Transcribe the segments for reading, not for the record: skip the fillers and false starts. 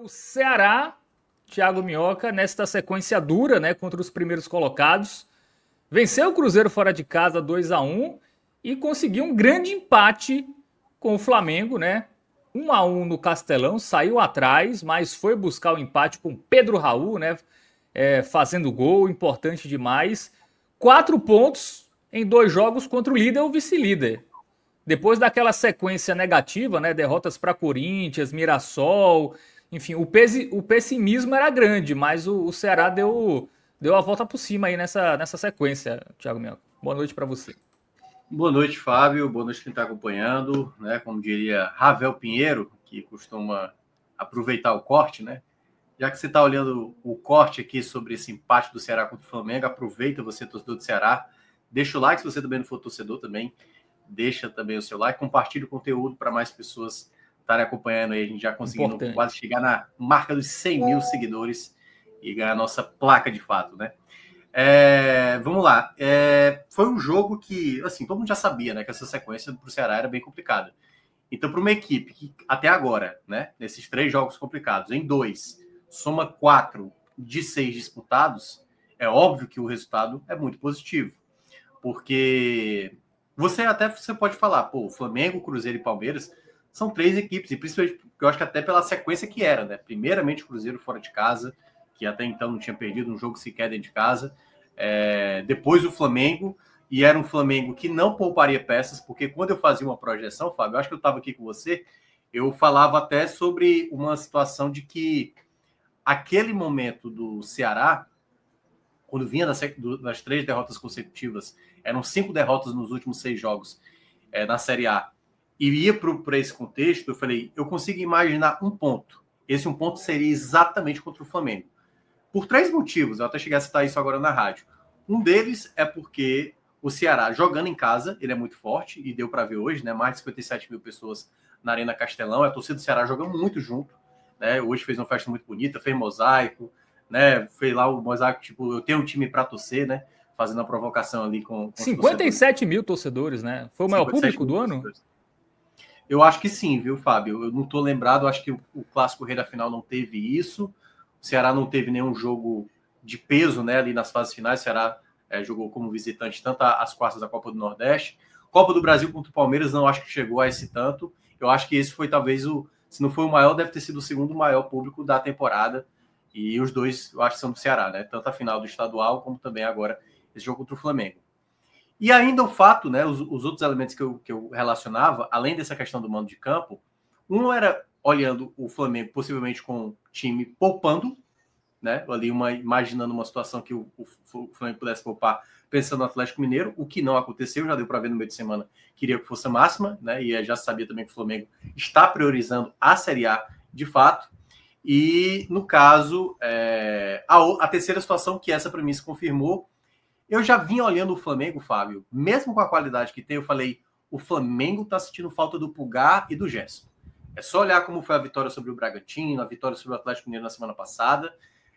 O Ceará, Thiago Minhoca, nesta sequência dura, né, contra os primeiros colocados, venceu o Cruzeiro fora de casa 2-1 e conseguiu um grande empate com o Flamengo, né? 1-1 no Castelão, saiu atrás, mas foi buscar o empate com Pedro Raul, né? Fazendo gol, importante demais. 4 pontos em 2 jogos contra o líder ou vice-líder. Depois daquela sequência negativa, né? Derrotas para Corinthians, Mirassol, enfim, o pessimismo era grande, mas o Ceará deu a volta por cima aí nessa sequência, Thiago Minhoca. Boa noite para você. Boa noite, Fábio. Boa noite quem está acompanhando, né? Como diria Ravel Pinheiro, que costuma aproveitar o corte, né? Já que você está olhando o corte aqui sobre esse empate do Ceará contra o Flamengo, aproveita você, torcedor do Ceará, deixa o like se você também não for torcedor também, deixa também o seu like, compartilha o conteúdo para mais pessoas estarem acompanhando aí. A gente já conseguindo quase chegar na marca dos 100 mil seguidores e ganhar a nossa placa de fato, né? Vamos lá. Foi um jogo que, assim, todo mundo já sabia, né, que essa sequência para o Ceará era bem complicada. Então, para uma equipe que até agora, né, nesses 3 jogos complicados, em 2, soma 4 de 6 disputados, é óbvio que o resultado é muito positivo. Porque você pode falar, pô, Flamengo, Cruzeiro e Palmeiras são 3 equipes, e principalmente, eu acho que até pela sequência que era, né? Primeiramente, o Cruzeiro fora de casa, que até então não tinha perdido um jogo sequer dentro de casa. Depois o Flamengo, e era um Flamengo que não pouparia peças, porque quando eu fazia uma projeção, Fábio, eu acho que eu estava aqui com você, eu falava até sobre uma situação de que aquele momento do Ceará, quando vinha das 3 derrotas consecutivas, eram 5 derrotas nos últimos 6 jogos na Série A, e ia para esse contexto, eu falei, eu consigo imaginar um ponto. Esse um ponto seria exatamente contra o Flamengo. Por 3 motivos, eu até cheguei a citar isso agora na rádio. Um deles é porque o Ceará, jogando em casa, ele é muito forte, e deu para ver hoje, né? Mais de 57 mil pessoas na Arena Castelão. A torcida do Ceará jogando muito junto, né? Hoje fez uma festa muito bonita, fez mosaico, né? Fez lá o mosaico, tipo, eu tenho um time para torcer, né? Fazendo a provocação ali com 57 mil torcedores, né? Foi o maior público do ano? Eu acho que sim, viu, Fábio? Eu não estou lembrado, acho que o Clássico Rei da Final não teve isso. O Ceará não teve nenhum jogo de peso, né, ali nas fases finais. O Ceará jogou como visitante tanto as quartas da Copa do Nordeste. Copa do Brasil contra o Palmeiras não acho que chegou a esse tanto. Eu acho que esse foi talvez se não foi o maior, deve ter sido o segundo maior público da temporada. E os dois, eu acho que são do Ceará, né? Tanto a final do estadual como também agora esse jogo contra o Flamengo. E ainda o fato, né, os outros elementos que eu relacionava, além dessa questão do mando de campo, um era olhando o Flamengo possivelmente com o time poupando, né, ali imaginando uma situação que o Flamengo pudesse poupar pensando no Atlético Mineiro, o que não aconteceu, já deu para ver no meio de semana, queria que fosse a máxima, né, e já sabia também que o Flamengo está priorizando a Série A de fato. E no caso, a terceira situação, que essa para mim se confirmou, eu já vinha olhando o Flamengo, Fábio, mesmo com a qualidade que tem, eu falei, o Flamengo está sentindo falta do Pulgar e do Gerson. É só olhar como foi a vitória sobre o Bragantino, a vitória sobre o Atlético Mineiro na semana passada.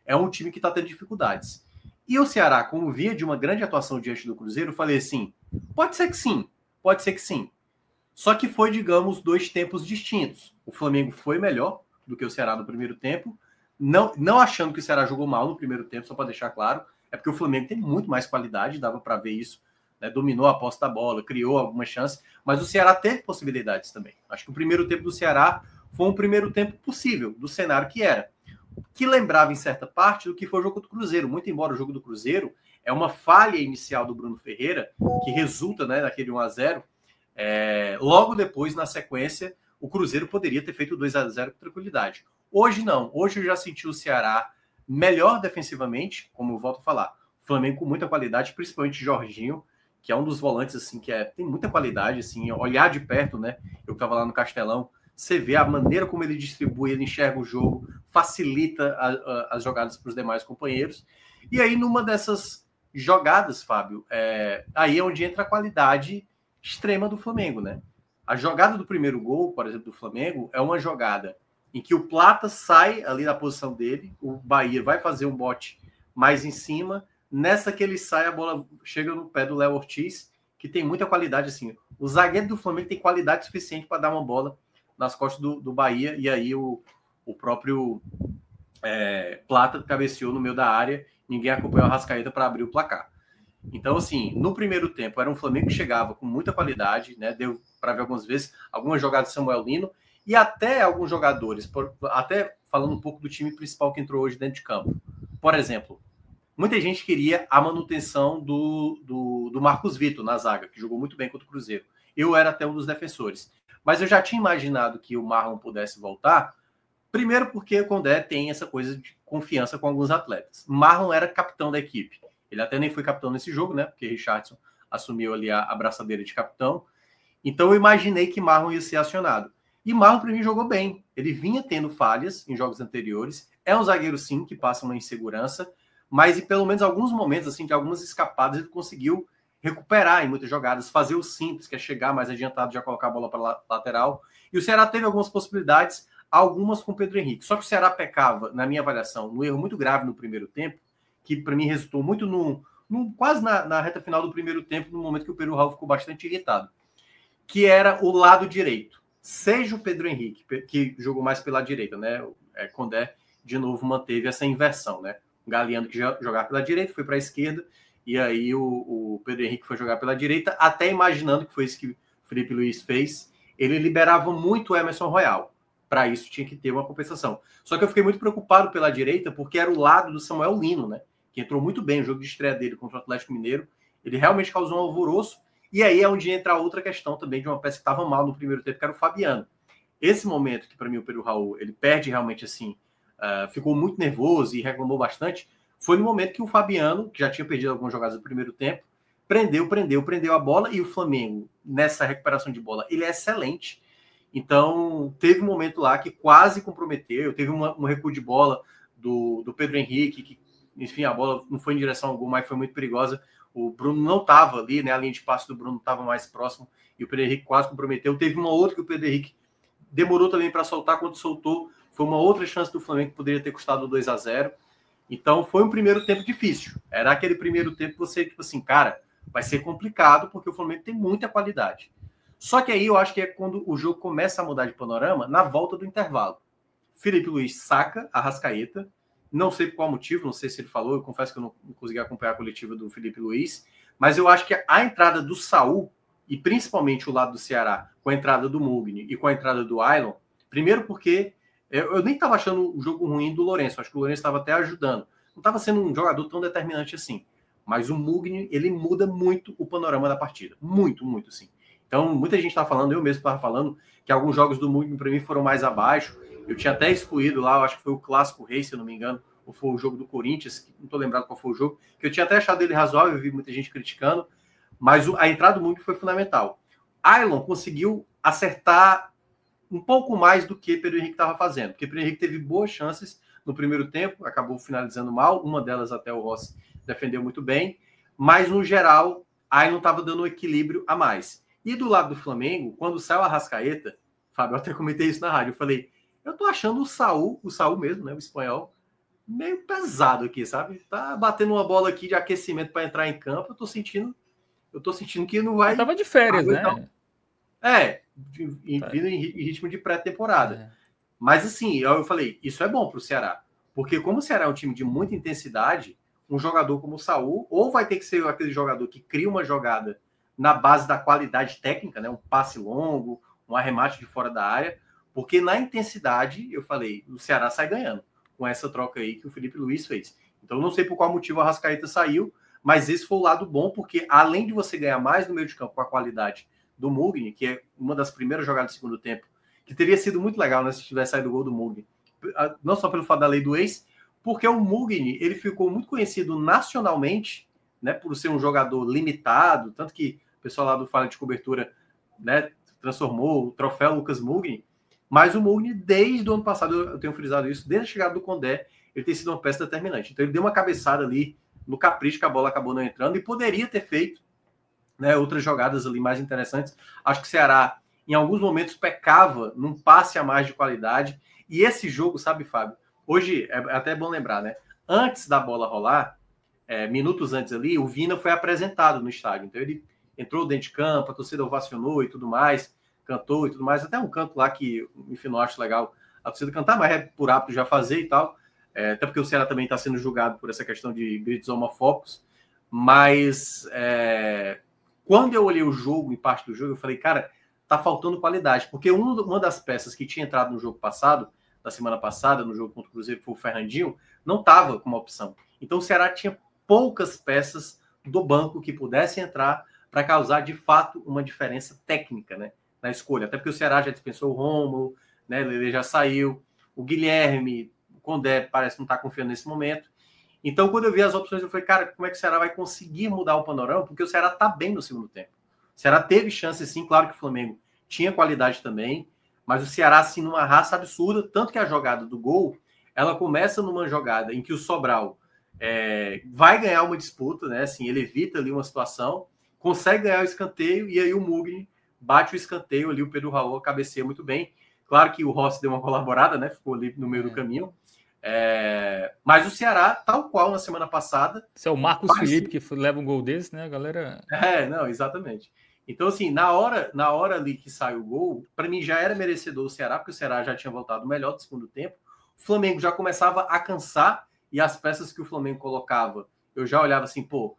É um time que está tendo dificuldades. E o Ceará, como vinha de uma grande atuação diante do Cruzeiro, eu falei assim, pode ser que sim, pode ser que sim. Só que foi, digamos, 2 tempos distintos. O Flamengo foi melhor do que o Ceará no primeiro tempo, não achando que o Ceará jogou mal no primeiro tempo, só para deixar claro, é porque o Flamengo tem muito mais qualidade, dava para ver isso, né? Dominou a posse da bola, criou algumas chances, mas o Ceará teve possibilidades também. Acho que o primeiro tempo do Ceará foi um primeiro tempo possível, do cenário que era, que lembrava em certa parte do que foi o jogo do Cruzeiro, muito embora o jogo do Cruzeiro é uma falha inicial do Bruno Ferreira, que resulta, né, naquele 1-0, logo depois, na sequência, o Cruzeiro poderia ter feito 2-0 com tranquilidade. Hoje não, hoje eu já senti o Ceará melhor defensivamente, como eu volto a falar. O Flamengo com muita qualidade, principalmente Jorginho, que é um dos volantes assim que tem muita qualidade, assim, olhar de perto, né? Eu estava lá no Castelão, você vê a maneira como ele distribui, ele enxerga o jogo, facilita as jogadas para os demais companheiros. E aí, numa dessas jogadas, Fábio, aí é onde entra a qualidade extrema do Flamengo, né? A jogada do primeiro gol, por exemplo, do Flamengo, é uma jogada em que o Plata sai ali da posição dele, o Bahia vai fazer um bote mais em cima, nessa que ele sai, a bola chega no pé do Léo Ortiz, que tem muita qualidade, assim. O zagueiro do Flamengo tem qualidade suficiente para dar uma bola nas costas do Bahia, e aí o próprio Plata cabeceou no meio da área, ninguém acompanhou a Arrascaeta para abrir o placar. Então, assim, no primeiro tempo, era um Flamengo que chegava com muita qualidade, né? Deu para ver algumas vezes, algumas jogadas de Samuel Lino, e até alguns jogadores, até falando um pouco do time principal que entrou hoje dentro de campo. Por exemplo, muita gente queria a manutenção do Marcos Vitor na zaga, que jogou muito bem contra o Cruzeiro. Eu era até um dos defensores. Mas eu já tinha imaginado que o Marlon pudesse voltar, primeiro porque o Condé tem essa coisa de confiança com alguns atletas. Marlon era capitão da equipe. Ele até nem foi capitão nesse jogo, né? Porque Richardson assumiu ali a braçadeira de capitão. Então eu imaginei que Marlon ia ser acionado. E Marlon, para mim, jogou bem. Ele vinha tendo falhas em jogos anteriores. É um zagueiro, sim, que passa uma insegurança, mas em pelo menos alguns momentos, assim, de algumas escapadas, ele conseguiu recuperar em muitas jogadas, fazer o simples, que é chegar mais adiantado, já colocar a bola para a lateral. E o Ceará teve algumas possibilidades, algumas com o Pedro Henrique. Só que o Ceará pecava, na minha avaliação, num erro muito grave no primeiro tempo, que para mim resultou muito quase na reta final do primeiro tempo, no momento que o Pedro Raul ficou bastante irritado, que era o lado direito. Seja o Pedro Henrique, que jogou mais pela direita, né? Condé, de novo, manteve essa inversão, né? O Galeano, que jogava pela direita, foi para a esquerda, e aí o Pedro Henrique foi jogar pela direita, até imaginando que foi isso que o Felipe Luiz fez. Ele liberava muito o Emerson Royal. Para isso tinha que ter uma compensação. Só que eu fiquei muito preocupado pela direita, porque era o lado do Samuel Lino, né? Que entrou muito bem no jogo de estreia dele contra o Atlético Mineiro. Ele realmente causou um alvoroço. E aí é onde entra a outra questão também de uma peça que estava mal no primeiro tempo, que era o Fabiano. Esse momento que, para mim, o Pedro Raul, ele perde realmente assim, ficou muito nervoso e reclamou bastante, foi no momento que o Fabiano, que já tinha perdido algumas jogadas no primeiro tempo, prendeu a bola, e o Flamengo, nessa recuperação de bola, ele é excelente. Então, teve um momento lá que quase comprometeu, teve um recuo de bola do Pedro Henrique, que, enfim, a bola não foi em direção ao gol, mas foi muito perigosa. O Bruno não estava ali, né? A linha de passe do Bruno estava mais próximo, e o Pedro Henrique quase comprometeu. Teve uma outra que o Pedro Henrique demorou também para soltar, quando soltou, foi uma outra chance do Flamengo que poderia ter custado 2-0. Então, foi um primeiro tempo difícil. Era aquele primeiro tempo que você, tipo assim, cara, vai ser complicado, porque o Flamengo tem muita qualidade. Só que aí eu acho que é quando o jogo começa a mudar de panorama, na volta do intervalo. Felipe Luiz saca a Arrascaeta, não sei por qual motivo, não sei se ele falou, eu confesso que eu não consegui acompanhar a coletiva do Felipe Luiz, mas eu acho que a entrada do Saul, e principalmente o lado do Ceará, com a entrada do Mugni e com a entrada do Ailon, primeiro porque eu nem estava achando o jogo ruim do Lourenço, acho que o Lourenço estava até ajudando, não estava sendo um jogador tão determinante assim, mas o Mugni, ele muda muito o panorama da partida, muito, muito, sim. Então, muita gente está falando, eu mesmo estava falando, que alguns jogos do Mugni, para mim, foram mais abaixo. Eu tinha até excluído lá, eu acho que foi o Clássico Rei, se eu não me engano, ou foi o jogo do Corinthians, não estou lembrado qual foi o jogo, que eu tinha até achado ele razoável, eu vi muita gente criticando, mas a entrada do Mugni foi fundamental. Ailon conseguiu acertar um pouco mais do que Pedro Henrique estava fazendo, porque Pedro Henrique teve boas chances no primeiro tempo, acabou finalizando mal, uma delas até o Rossi defendeu muito bem, mas, no geral, Ailon estava dando um equilíbrio a mais. E do lado do Flamengo, quando saiu a Arrascaeta, Fábio, eu até comentei isso na rádio, eu falei, eu tô achando o Saul mesmo, né, o espanhol, meio pesado aqui, sabe? Tá batendo uma bola aqui de aquecimento para entrar em campo, eu tô sentindo que não vai... Eu tava de férias, né? Vindo em ritmo de pré-temporada. Mas assim, eu falei, isso é bom pro Ceará, porque como o Ceará é um time de muita intensidade, um jogador como o Saul, ou vai ter que ser aquele jogador que cria uma jogada na base da qualidade técnica, né? Um passe longo, um arremate de fora da área, porque na intensidade, eu falei, o Ceará sai ganhando com essa troca aí que o Felipe Luiz fez. Então, não sei por qual motivo a Arrascaeta saiu, mas esse foi o lado bom, porque além de você ganhar mais no meio de campo com a qualidade do Mugni, que é uma das primeiras jogadas do segundo tempo, que teria sido muito legal, né, se tivesse saído o gol do Mugni, não só pelo fato da lei do ex, porque o Mugni, ele ficou muito conhecido nacionalmente, né, por ser um jogador limitado, tanto que o pessoal lá do Fala de Cobertura, né, transformou o troféu Lucas Mugni, mas o Mugni, desde o ano passado, eu tenho frisado isso, desde a chegada do Condé, ele tem sido uma peça determinante. Então ele deu uma cabeçada ali no capricho, que a bola acabou não entrando, e poderia ter feito, né, outras jogadas ali mais interessantes. Acho que o Ceará, em alguns momentos, pecava num passe a mais de qualidade, e esse jogo, sabe, Fábio, hoje é até bom lembrar, né, antes da bola rolar, minutos antes ali, o Vina foi apresentado no estádio, então ele entrou dentro de campo, a torcida ovacionou e tudo mais, cantou e tudo mais, até um canto lá que, enfim, não acho legal a torcida cantar, mas é por hábito já fazer e tal. até porque o Ceará também está sendo julgado por essa questão de gritos homofóbicos, mas quando eu olhei o jogo, em parte do jogo, eu falei, cara, tá faltando qualidade, porque uma das peças que tinha entrado no jogo passado, da semana passada, no jogo contra o Cruzeiro, que foi o Fernandinho, não estava como opção. Então o Ceará tinha poucas peças do banco que pudessem entrar para causar, de fato, uma diferença técnica, né, na escolha. Até porque o Ceará já dispensou o Rômulo, né, ele já saiu, o Guilherme, o Condé parece não estar confiando nesse momento. Então, quando eu vi as opções, eu falei, cara, como é que o Ceará vai conseguir mudar o panorama? Porque o Ceará está bem no segundo tempo. O Ceará teve chance, sim, claro que o Flamengo tinha qualidade também, mas o Ceará, assim, numa raça absurda, tanto que a jogada do gol, ela começa numa jogada em que o Sobral vai ganhar uma disputa, né? Assim, ele evita ali uma situação, consegue ganhar o escanteio, e aí o Mugni bate o escanteio ali, o Pedro Raul cabeceia muito bem. Claro que o Rossi deu uma colaborada, né? Ficou ali no meio do caminho. Mas o Ceará, tal qual na semana passada... Esse é o Marcos Felipe que leva um gol desse, né, galera? Não, exatamente. Então, assim, na hora ali que sai o gol, para mim já era merecedor o Ceará, porque o Ceará já tinha voltado melhor do segundo tempo. O Flamengo já começava a cansar, e as peças que o Flamengo colocava, eu já olhava assim, pô,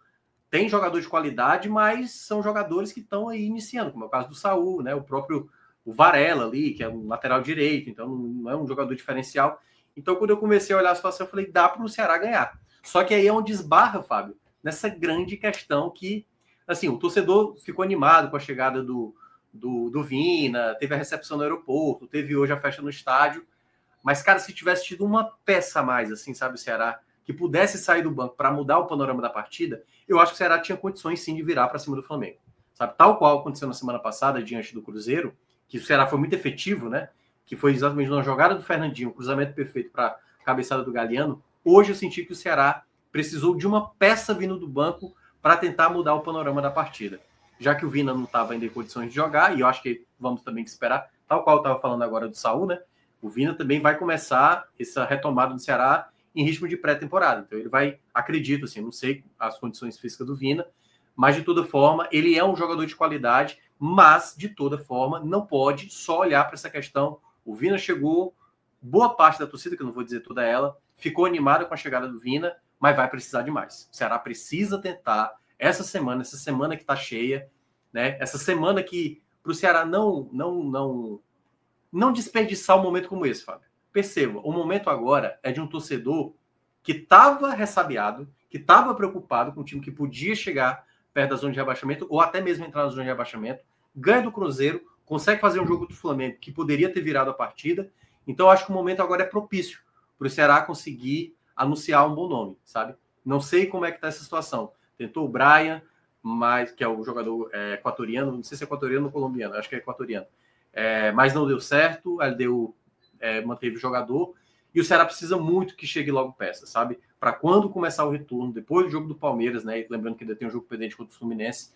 tem jogador de qualidade, mas são jogadores que estão aí iniciando, como é o caso do Saúl, né? O próprio Varela ali, que é um lateral direito, então não é um jogador diferencial. Então, quando eu comecei a olhar a situação, eu falei, dá para o Ceará ganhar. Só que aí é onde esbarra, Fábio, nessa grande questão que, assim, o torcedor ficou animado com a chegada do Vina, teve a recepção no aeroporto, teve hoje a festa no estádio, mas, cara, se tivesse tido uma peça a mais, assim, sabe, o Ceará, que pudesse sair do banco para mudar o panorama da partida, eu acho que o Ceará tinha condições, sim, de virar para cima do Flamengo. Sabe, tal qual aconteceu na semana passada, diante do Cruzeiro, que o Ceará foi muito efetivo, né? Que foi exatamente uma jogada do Fernandinho, um cruzamento perfeito para a cabeçada do Galeano. Hoje eu senti que o Ceará precisou de uma peça vindo do banco para tentar mudar o panorama da partida. Já que o Vina não estava ainda em condições de jogar, e eu acho que vamos também esperar, tal qual eu estava falando agora do Saúl, né? O Vina também vai começar essa retomada do Ceará em ritmo de pré-temporada. Então ele vai, acredito, assim, não sei as condições físicas do Vina, mas de toda forma, ele é um jogador de qualidade, mas de toda forma, não pode só olhar para essa questão. O Vina chegou, boa parte da torcida, que eu não vou dizer toda ela, ficou animada com a chegada do Vina, mas vai precisar de mais. O Ceará precisa tentar, essa semana que está cheia, né? Essa semana que, para o Ceará não desperdiçar um momento como esse, Fábio. Perceba, o momento agora é de um torcedor que estava ressabiado, que estava preocupado com o time que podia chegar perto da zona de rebaixamento, ou até mesmo entrar na zona de rebaixamento, ganha do Cruzeiro, consegue fazer um jogo do Flamengo que poderia ter virado a partida. Então, acho que o momento agora é propício para o Ceará conseguir anunciar um bom nome, sabe? Não sei como é que está essa situação. Tentou o Brian, mas, que é o jogador equatoriano, não sei se é equatoriano ou colombiano, acho que é equatoriano. Mas não deu certo, ele manteve o jogador, e o Ceará precisa muito que chegue logo peça, sabe? Para quando começar o retorno, depois do jogo do Palmeiras, né? Lembrando que ainda tem um jogo pendente contra o Fluminense,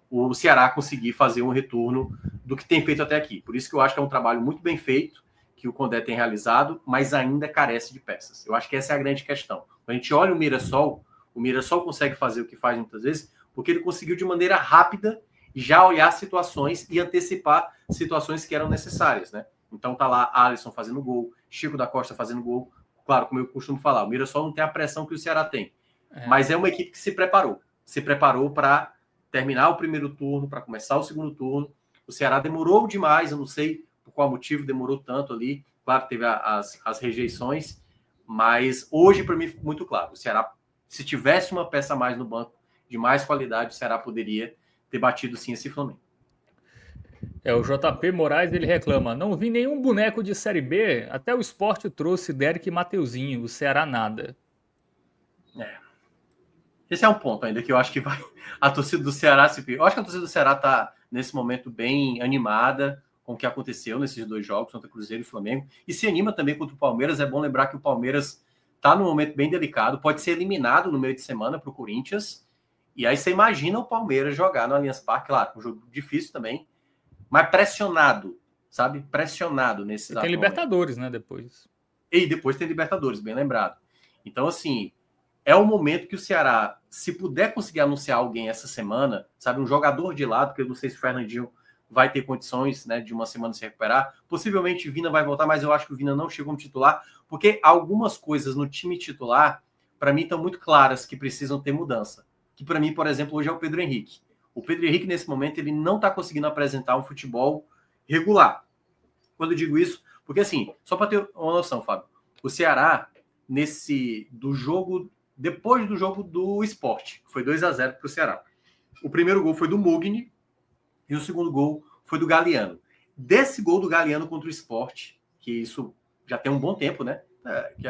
o Ceará conseguir fazer um retorno do que tem feito até aqui. Por isso que eu acho que é um trabalho muito bem feito, que o Condé tem realizado, mas ainda carece de peças. Eu acho que essa é a grande questão. Quando a gente olha o Mirassol consegue fazer o que faz muitas vezes, porque ele conseguiu de maneira rápida já olhar situações e antecipar situações que eram necessárias, né? Então tá lá Alisson fazendo gol, Chico da Costa fazendo gol. Claro, como eu costumo falar, o Mirassol não tem a pressão que o Ceará tem, mas é uma equipe que se preparou para terminar o primeiro turno, para começar o segundo turno. O Ceará demorou demais, eu não sei por qual motivo demorou tanto ali. Claro, teve as rejeições, mas hoje, para mim, muito claro. O Ceará, se tivesse uma peça a mais no banco de mais qualidade, o Ceará poderia ter batido sim esse Flamengo. O JP Moraes, ele reclama, não vi nenhum boneco de Série B, até o Sport trouxe Derek e Mateuzinho, o Ceará nada. Esse é um ponto ainda que eu acho que vai a torcida do Ceará eu acho que a torcida do Ceará está nesse momento bem animada com o que aconteceu nesses dois jogos contra Cruzeiro e Flamengo, e se anima também contra o Palmeiras. É bom lembrar que o Palmeiras está num momento bem delicado, pode ser eliminado no meio de semana para o Corinthians, e aí você imagina o Palmeiras jogar no Allianz Parque, claro, um jogo difícil também, mas pressionado, sabe? Pressionado nesse exato momento. Tem Libertadores, né, depois. E depois tem Libertadores, bem lembrado. Então, assim, é o momento que o Ceará, se puder conseguir anunciar alguém essa semana, sabe, um jogador de lado, porque eu não sei se o Fernandinho vai ter condições, né, de uma semana se recuperar. Possivelmente o Vina vai voltar, mas eu acho que o Vina não chega como titular, porque algumas coisas no time titular, para mim, estão muito claras que precisam ter mudança. Que para mim, por exemplo, hoje é o Pedro Henrique. O Pedro Henrique, nesse momento, ele não está conseguindo apresentar um futebol regular. Quando eu digo isso, porque assim, só para ter uma noção, Fábio, o Ceará, depois do jogo do Sport, foi 2-0 para o Ceará. O primeiro gol foi do Mugni e o segundo gol foi do Galeano. Desse gol do Galeano contra o Sport, que isso já tem um bom tempo, né?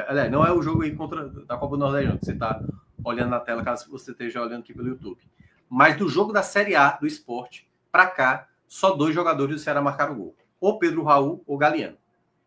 Aliás, não é o jogo aí da Copa do Nordeste, não, que você está olhando na tela, caso você esteja olhando aqui pelo YouTube. Mas do jogo da Série A do Sport, para cá, só 2 jogadores do Ceará marcaram gol. Ou Pedro Raul ou Galeano.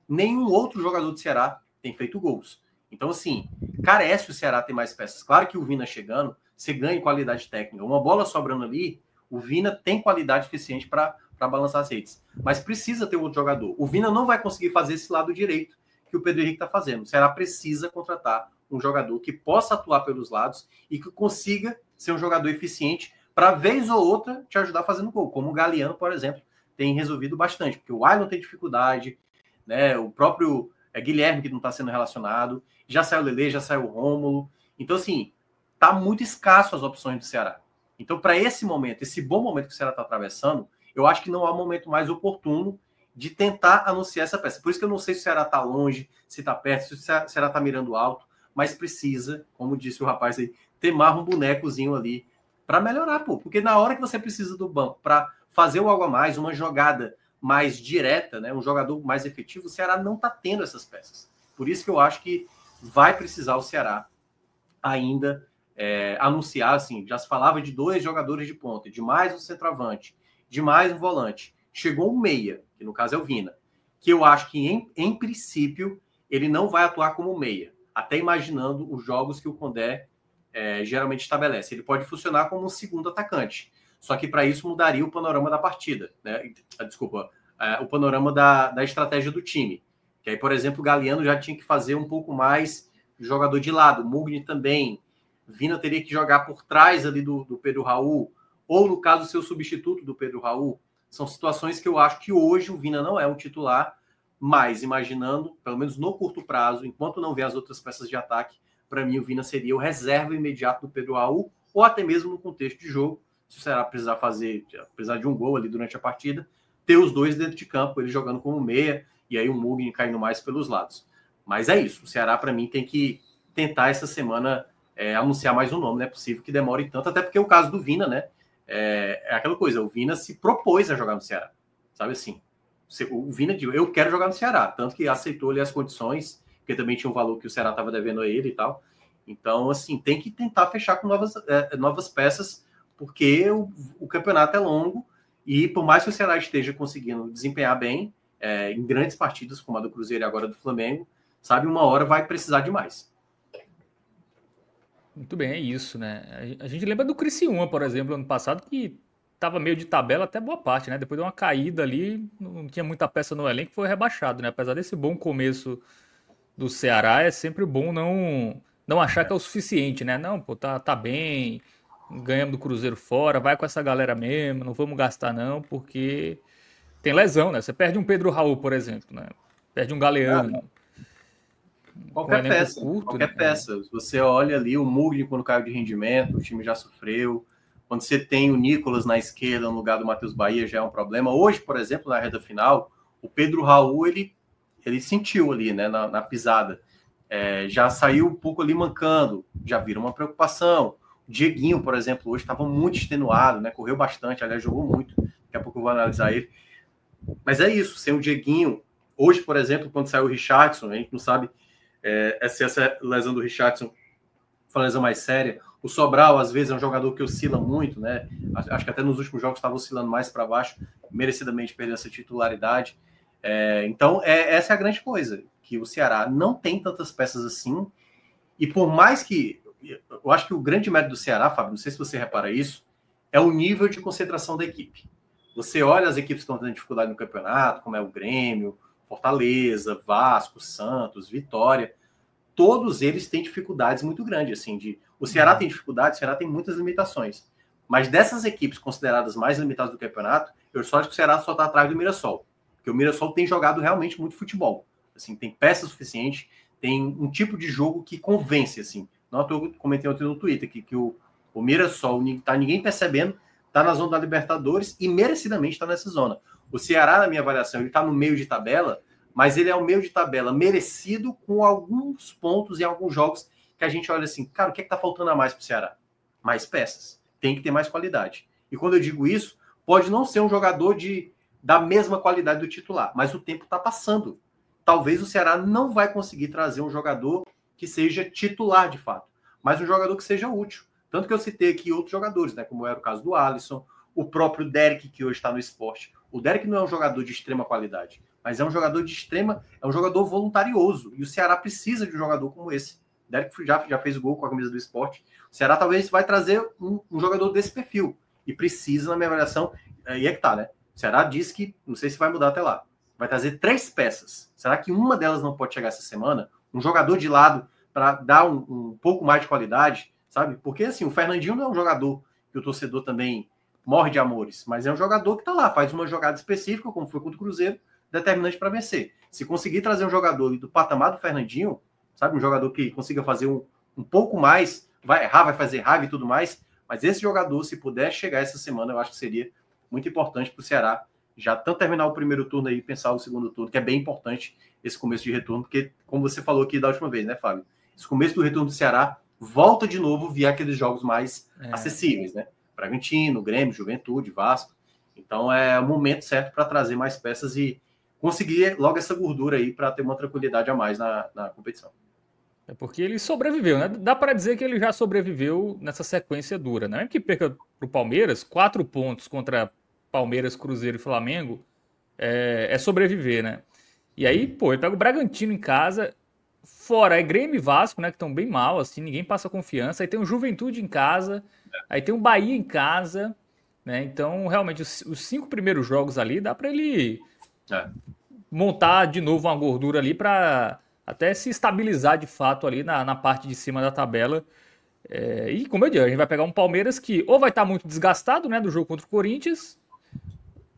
Nenhum outro jogador do Ceará tem feito gols. Então, assim, carece o Ceará ter mais peças. Claro que o Vina chegando, você ganha em qualidade técnica. Uma bola sobrando ali, o Vina tem qualidade suficiente para balançar as redes. Mas precisa ter outro jogador. O Vina não vai conseguir fazer esse lado direito que o Pedro Henrique está fazendo. O Ceará precisa contratar um jogador que possa atuar pelos lados e que consiga ser um jogador eficiente para, vez ou outra, te ajudar fazendo gol. Como o Galeano, por exemplo, tem resolvido bastante. Porque o Ailon tem dificuldade, né? O próprio Guilherme, que não está sendo relacionado. Já saiu o Lelê, já saiu o Rômulo. Então, assim, tá muito escasso as opções do Ceará. Então, para esse momento, esse bom momento que o Ceará está atravessando, eu acho que não há um momento mais oportuno de tentar anunciar essa peça. Por isso que eu não sei se o Ceará está longe, se está perto, se o Ceará está mirando alto, mas precisa, como disse o rapaz aí, ter mais um bonecozinho ali para melhorar, pô. Porque na hora que você precisa do banco para fazer algo a mais, uma jogada mais direta, né, um jogador mais efetivo, o Ceará não está tendo essas peças. Por isso que eu acho que vai precisar o Ceará ainda anunciar, assim, já se falava de 2 jogadores de ponta, de mais um centroavante, de mais um volante. Chegou um meia, que no caso é o Vina, que eu acho que, em princípio, ele não vai atuar como meia, até imaginando os jogos que o Condé geralmente estabelece. Ele pode funcionar como um segundo atacante, só que para isso mudaria o panorama da partida, né? Desculpa, o panorama da estratégia do time. Que aí, por exemplo, o Galeano já tinha que fazer um pouco mais jogador de lado, o Mugni também. Vina teria que jogar por trás ali do Pedro Raul, ou no caso, seu substituto do Pedro Raul. São situações que eu acho que hoje o Vina não é um titular, mas imaginando, pelo menos no curto prazo, enquanto não vê as outras peças de ataque, para mim o Vina seria o reserva imediato do Pedro Raul, ou até mesmo no contexto de jogo, se o Ceará precisar de um gol ali durante a partida, ter os dois dentro de campo, ele jogando como meia, e aí o Mugni caindo mais pelos lados. Mas é isso, o Ceará para mim tem que tentar essa semana anunciar mais um nome, não é possível que demore tanto, até porque o caso do Vina, né, é aquela coisa, o Vina se propôs a jogar no Ceará, sabe assim, o Vina disse, eu quero jogar no Ceará, tanto que aceitou ali as condições, porque também tinha um valor que o Ceará estava devendo a ele e tal, então, assim, tem que tentar fechar com novas peças, porque o campeonato é longo, e por mais que o Ceará esteja conseguindo desempenhar bem, em grandes partidas, como a do Cruzeiro e agora do Flamengo, sabe, uma hora vai precisar de mais. Muito bem, é isso, né? A gente lembra do Criciúma, por exemplo, ano passado, que tava meio de tabela até boa parte, né? Depois de uma caída ali, não tinha muita peça no elenco, foi rebaixado, né? Apesar desse bom começo do Ceará, é sempre bom não achar que é o suficiente, né? Não, pô, tá bem, ganhamos do Cruzeiro fora, vai com essa galera mesmo, não vamos gastar não, porque tem lesão, né? Você perde um Pedro Raul, por exemplo, né? Perde um Galeano, com um Qualquer elenco peça, curto, né? qualquer peça. Você olha ali o Mugni quando caiu de rendimento, o time já sofreu. Quando você tem o Nicolas na esquerda no lugar do Matheus Bahia, já é um problema. Hoje, por exemplo, na reta final, o Pedro Raul, ele sentiu ali, né, na pisada. Já saiu um pouco ali mancando, já vira uma preocupação. O Dieguinho, por exemplo, hoje estava muito extenuado, né, correu bastante, aliás, jogou muito. Daqui a pouco eu vou analisar ele. Mas é isso, sem o Dieguinho. Hoje, por exemplo, quando saiu o Richarlison, a gente não sabe se essa lesão do Richarlison foi uma lesão mais séria. O Sobral, às vezes, é um jogador que oscila muito, né? Acho que até nos últimos jogos estava oscilando mais para baixo, merecidamente perdendo essa titularidade. Então, essa é a grande coisa, que o Ceará não tem tantas peças assim, e por mais que... Eu acho que o grande mérito do Ceará, Fábio, não sei se você repara isso, é o nível de concentração da equipe. Você olha as equipes que estão tendo dificuldade no campeonato, como é o Grêmio, Fortaleza, Vasco, Santos, Vitória, todos eles têm dificuldades muito grandes, assim, o Ceará tem dificuldades, o Ceará tem muitas limitações, Mas dessas equipes consideradas mais limitadas do campeonato, eu só acho que o Ceará só está atrás do Mirassol. Porque o Mirassol tem jogado realmente muito futebol. Assim, tem peça suficiente, tem um tipo de jogo que convence. Assim. Não, eu comentei ontem no Twitter que o Mirassol, tá ninguém percebendo, está na zona da Libertadores e merecidamente está nessa zona. O Ceará, na minha avaliação, ele está no meio de tabela, mas ele é o meio de tabela merecido com alguns pontos em alguns jogos que a gente olha assim, cara, o que está faltando a mais para o Ceará? Mais peças. Tem que ter mais qualidade. E quando eu digo isso, pode não ser um jogador da mesma qualidade do titular, mas o tempo está passando. Talvez o Ceará não vai conseguir trazer um jogador que seja titular de fato, mas um jogador que seja útil. Tanto que eu citei aqui outros jogadores, né, como era o caso do Alisson, o próprio Derek, que hoje está no esporte. O Derek não é um jogador de extrema qualidade, mas é um jogador é um jogador voluntarioso. E o Ceará precisa de um jogador como esse. O Derek já fez gol com a camisa do esporte. O Ceará talvez vai trazer um jogador desse perfil. E precisa, na minha avaliação, e é que tá, né? O Ceará disse que, não sei se vai mudar até lá, vai trazer 3 peças. Será que uma delas não pode chegar essa semana? Um jogador de lado para dar um pouco mais de qualidade, sabe? Porque, assim, o Fernandinho não é um jogador que o torcedor também morre de amores, mas é um jogador que tá lá, faz uma jogada específica, como foi contra o Cruzeiro, determinante para vencer. Se conseguir trazer um jogador do patamar do Fernandinho, sabe? Um jogador que consiga fazer um pouco mais, vai errar, vai fazer raiva e tudo mais, mas esse jogador, se puder chegar essa semana, eu acho que seria muito importante para o Ceará já tanto terminar o primeiro turno aí e pensar o segundo turno, que é bem importante esse começo de retorno, porque, como você falou aqui da última vez, né, Fábio? Esse começo do retorno do Ceará volta de novo via aqueles jogos mais acessíveis, né? Bragantino, Grêmio, Juventude, Vasco. Então é o momento certo para trazer mais peças e conseguir logo essa gordura aí para ter uma tranquilidade a mais na competição. É porque ele sobreviveu, né? Dá para dizer que ele já sobreviveu nessa sequência dura, né? Mesmo que perca para o Palmeiras, 4 pontos contra Palmeiras, Cruzeiro e Flamengo é sobreviver, né? E aí, pô, ele pega o Bragantino em casa, fora é Grêmio e Vasco, né? Que estão bem mal, assim, ninguém passa confiança. Aí tem o Juventude em casa, aí tem o Bahia em casa, né? Então, realmente, os 5 primeiros jogos ali dá para ele montar de novo uma gordura ali para até se estabilizar de fato ali na parte de cima da tabela. E como eu disse, a gente vai pegar um Palmeiras que ou vai estar muito desgastado, né, do jogo contra o Corinthians,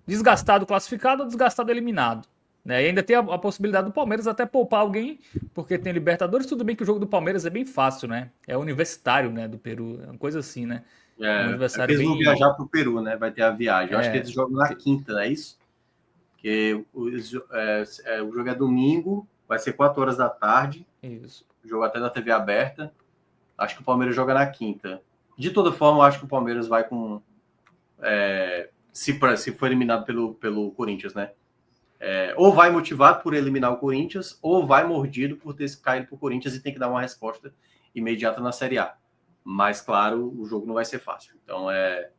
desgastado classificado ou desgastado eliminado. Né? E ainda tem a possibilidade do Palmeiras até poupar alguém, porque tem Libertadores. Tudo bem que o jogo do Palmeiras é bem fácil, né? É universitário, né, do Peru, é uma coisa assim, né? Um adversário eles vão viajar para o Peru, né? Vai ter a viagem. Eu acho que eles jogam na quinta, não é isso? Porque o jogo é domingo, vai ser 4 horas da tarde. Isso. O jogo até na TV aberta. Acho que o Palmeiras joga na quinta. De toda forma, eu acho que o Palmeiras vai com... se for eliminado pelo Corinthians, né? Ou vai motivado por eliminar o Corinthians, ou vai mordido por ter caído para o Corinthians e tem que dar uma resposta imediata na Série A. Mas, claro, o jogo não vai ser fácil. Então, é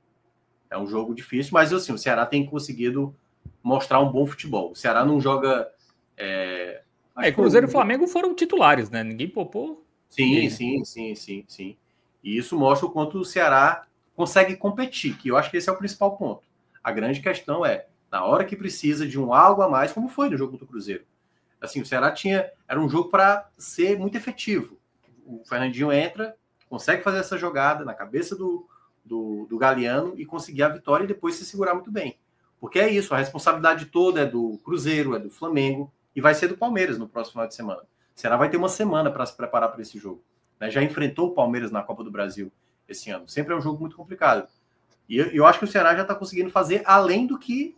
um jogo difícil, mas assim, o Ceará tem conseguido mostrar um bom futebol. O Ceará não joga... Cruzeiro e Flamengo foram titulares, né? Ninguém poupou. Sim. E isso mostra o quanto o Ceará consegue competir, que eu acho que esse é o principal ponto. A grande questão é, na hora que precisa de um algo a mais, como foi no jogo do Cruzeiro. Assim, o Ceará era um jogo para ser muito efetivo. O Fernandinho entra, consegue fazer essa jogada na cabeça do Galeano e conseguir a vitória e depois se segurar muito bem. Porque é isso, a responsabilidade toda é do Cruzeiro, é do Flamengo e vai ser do Palmeiras no próximo final de semana. O Ceará vai ter uma semana para se preparar para esse jogo. Né? Já enfrentou o Palmeiras na Copa do Brasil esse ano. Sempre é um jogo muito complicado. E eu acho que o Ceará já está conseguindo fazer além do que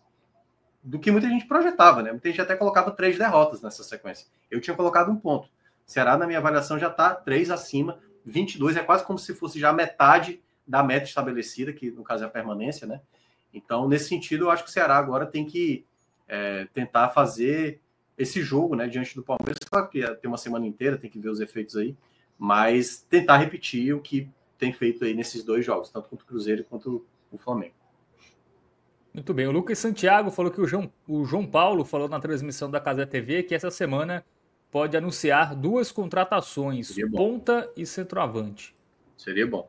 muita gente projetava. Né? Muita gente até colocava 3 derrotas nessa sequência. Eu tinha colocado 1 ponto. O Ceará, na minha avaliação, já está 3 acima. 22 é quase como se fosse já metade da meta estabelecida, que no caso é a permanência. Né? Então, nesse sentido, eu acho que o Ceará agora tem que tentar fazer esse jogo, né, diante do Palmeiras. Claro que tem uma semana inteira, tem que ver os efeitos aí, mas tentar repetir o que tem feito aí nesses 2 jogos, tanto contra o Cruzeiro quanto o Flamengo. Muito bem. O Lucas Santiago falou que o João Paulo falou na transmissão da Casa TV que essa semana pode anunciar 2 contratações, ponta e centroavante. Seria bom.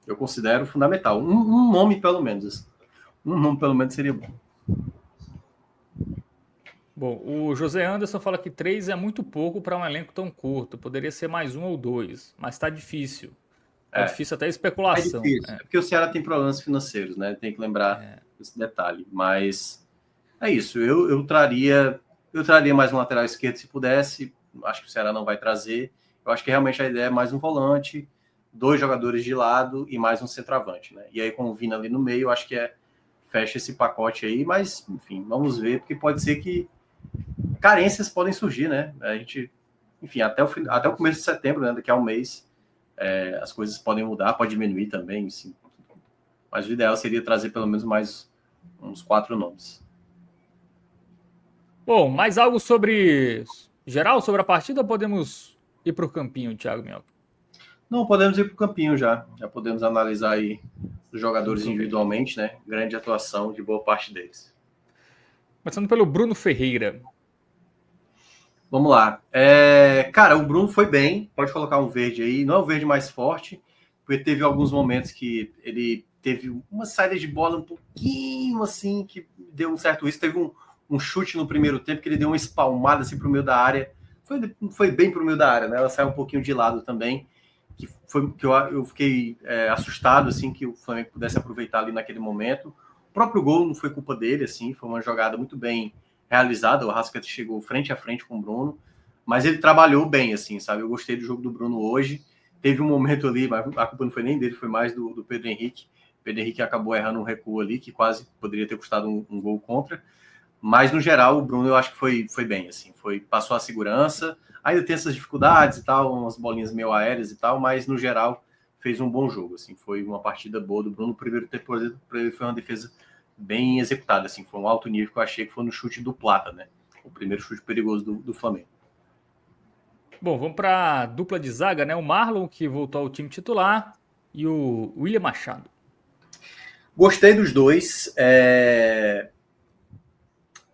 Eu considero fundamental. Um nome, pelo menos. Um nome, pelo menos, seria bom. Bom, o José Anderson fala que 3 é muito pouco para um elenco tão curto. Poderia ser mais 1 ou 2, mas está difícil. É difícil até É especulação. difícil, porque o Ceará tem problemas financeiros, né? Tem que lembrar esse detalhe. Mas é isso. Eu traria mais um lateral esquerdo se pudesse. Acho que o Ceará não vai trazer. Eu acho que realmente a ideia é mais um volante, 2 jogadores de lado e mais um centroavante, né? E aí com o Vina ali no meio, eu acho que fecha esse pacote aí. Mas, enfim, vamos ver, porque pode ser que carências podem surgir, né? A gente, enfim, até o começo de setembro, né? Daqui a um mês, as coisas podem mudar, pode diminuir também, sim. Mas o ideal seria trazer pelo menos mais uns 4 nomes. Bom, mais algo sobre geral sobre a partida ou podemos ir para o campinho, Thiago Minhoca? Não, podemos ir para o campinho já. Já podemos analisar aí os jogadores Muito individualmente, né? Grande atuação de boa parte deles. Começando pelo Bruno Ferreira. Vamos lá. Cara, o Bruno foi bem. Pode colocar um verde aí. Não é o verde mais forte, porque teve alguns momentos que ele teve uma saída de bola um pouquinho assim, que deu um certo risco. Teve um chute no primeiro tempo que ele deu uma espalmada assim para o meio da área. Foi bem para o meio da área, né? Ela saiu um pouquinho de lado também. Que eu fiquei assustado assim que o Flamengo pudesse aproveitar ali naquele momento. O próprio gol não foi culpa dele, assim, foi uma jogada muito bem realizada. O Arrascaeta chegou frente a frente com o Bruno, mas ele trabalhou bem, assim, sabe? Eu gostei do jogo do Bruno hoje. Teve um momento ali, mas a culpa não foi nem dele, foi mais do Pedro Henrique. O Pedro Henrique acabou errando um recuo ali que quase poderia ter custado um gol contra. Mas, no geral, o Bruno eu acho que foi bem, assim, passou a segurança. Ainda tem essas dificuldades e tal, umas bolinhas meio aéreas e tal, mas, no geral, fez um bom jogo, assim, foi uma partida boa do Bruno. O primeiro tempo, por exemplo, foi uma defesa bem executada, assim, foi um alto nível que eu achei que foi no chute do Plata, né? O primeiro chute perigoso do Flamengo. Bom, vamos para a dupla de zaga, né? O Marlon, que voltou ao time titular, e o William Machado. Gostei dos dois.